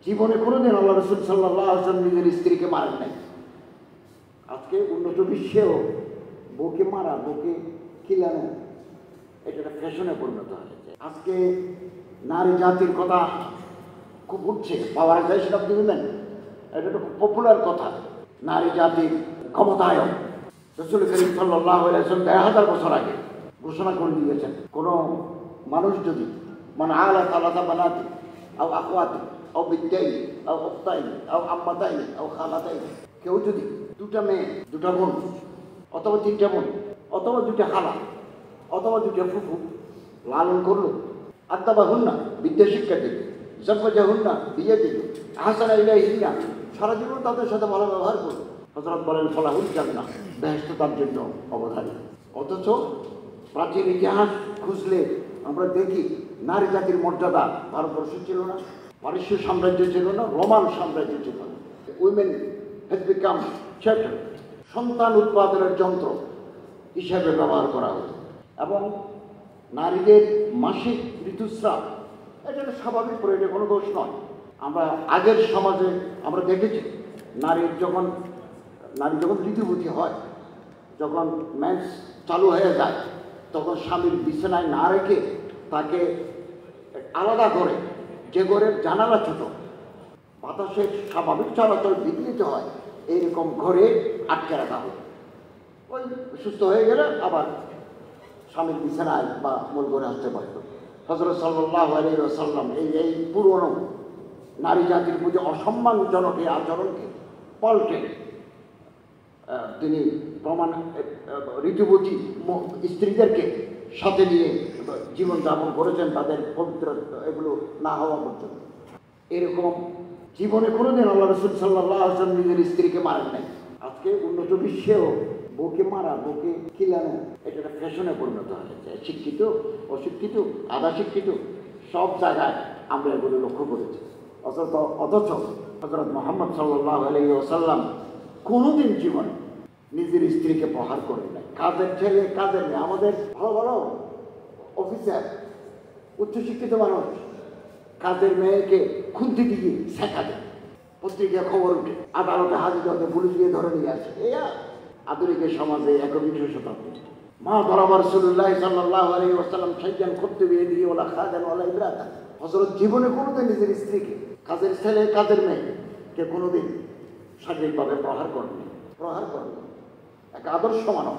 জীবনে কোনোদিন আল্লাহ রাসূল সাল্লাল্লাহু আলাইহি ওয়াসাল্লাম নিজের স্ত্রীকে মারেন নাই। আজকে উন্নত বিশ্বেও বউকে মারা, বউকে কিলানো, এটা একটা ফ্যাশনে পরিণত হয়েছে। আজকে নারী জাতির কথা খুব উঠছে, পাওয়ার যায় সেটা আপনি বুঝলেন, এটা একটা খুব পপুলার কথা। নারী জাতির ক্ষমতায়ন রাসূল করিম সাল্লাল্লাহু আলাইহি ওয়াসাল্লাম ১,০০০ বছর আগে ঘোষণা করে দিয়েছেন, কোনো মানুষ যদি মানে আলা তালাতা বানাতি আও আখওয়াতি আও বিদ্যাইনি আও উখতাইনি আও আম্মাতাইনি আও খালাতাইনি, কেউ যদি দুটা মেয়ে, দুটা বোন, অথবা তিনটা বোন, অথবা দুটা খালা, অথবা দুটা ফুফু লালন করলো, আত্মা হুন্না বিদ্যা শিক্ষা দিল, জব্বাজা হুন্না বিয়ে দিল, হাসানা ইলাইহিন্না সারা জীবন তাদের সাথে ভালো ব্যবহার করলো, হযরত বলেন ফলাহুল জান্নাহ, বেহেশত তার জন্য অবধারিত। অথচ প্রাচীন ইতিহাস খুঁজলে আমরা দেখি নারী জাতির মর্যাদা ভারতবর্ষ ছিল না, পারস্য সাম্রাজ্য ছিল না, রোমান সাম্রাজ্য ছিল না। উইমেন হ্যাজ বিকাম চ্যাটার, সন্তান উৎপাদনের যন্ত্র হিসাবে ব্যবহার করা হতো। এবং নারীদের মাসিক ঋতুস্রাব এটা একটা স্বাভাবিক প্রয়োজন, কোনো দোষ নয়। আমরা আগের সমাজে আমরা দেখেছি নারী যখন ঋতুবতী হয়, যখন মেন্স চালু হয়ে যায়, তখন স্বামীর বিছানায় না রেখে তাকে আলাদা করে, যে ঘরের জানালা ছোট, বাতাসের স্বাভাবিক চলাচল বিঘ্নিত হয়, এইরকম ঘরে আটকে রাখা হয়। ওই সুস্থ হয়ে গেলে আবার স্বামীর বিছানায় বা মূল ঘরে আসতে পারত। হযরত সাল্লাল্লাহু আলাইহি ওয়াসাল্লাম এই পুরনো নারী জাতির প্রতি অসম্মানজনক এই আচরণকে পাল্টে তিনি ঋতুবতী স্ত্রীদেরকে সাথে নিয়ে জীবনযাপন করেছেন, তাদের পবিত্র এগুলো না হওয়া পর্যন্ত। এরকম জীবনে কোনোদিন আল্লাহ রাসূল সাল্লাল্লাহু আলাইহি ওয়াসাল্লাম নিজের স্ত্রীকে মারেন নাই। আজকে উন্নত বিশ্বেও বউকে মারা, বউকে কিলানো, এটা একটা ফ্যাশনে পরিণত হয়েছে। শিক্ষিত, অশিক্ষিত, আধা শিক্ষিত সব জায়গায় আমরা এগুলো লক্ষ্য করেছি। অথচ হযরত মুহাম্মদ সাল্লাল্লাহু আলাইহি ওয়াসাল্লাম কোনোদিন জীবনে নিজের স্ত্রীকে প্রহার করেন নাই। কাজের ছেলে, কাজের মেয়ে, আমাদের ভালো ভালো অফিসার, উচ্চশিক্ষিত মানুষ কাজের মেয়েকে খুন্তি দিয়ে শেখা দেয়, পত্রিকায় খবর উঠে, আদালতে হাজির হতে পুলিশ গিয়ে ধরে নিয়ে আসে। এই আধুনিকের সমাজে ১বিংশ শতাব্দী মা বরাবর রাসূলুল্লাহ সাল্লাল্লাহু আলাইহি ওয়াসাল্লাম সাইয়ান করতে বিয়ে দিয়ে ওলা খাদেন ওলা ইবরাতা। হযরত জীবনে কোনোদিন নিজের স্ত্রীকে, কাজের ছেলে, কাজের মেয়েকে কোনোদিন শারীরিকভাবে প্রহার করেননি। এক আদর্শ মানব।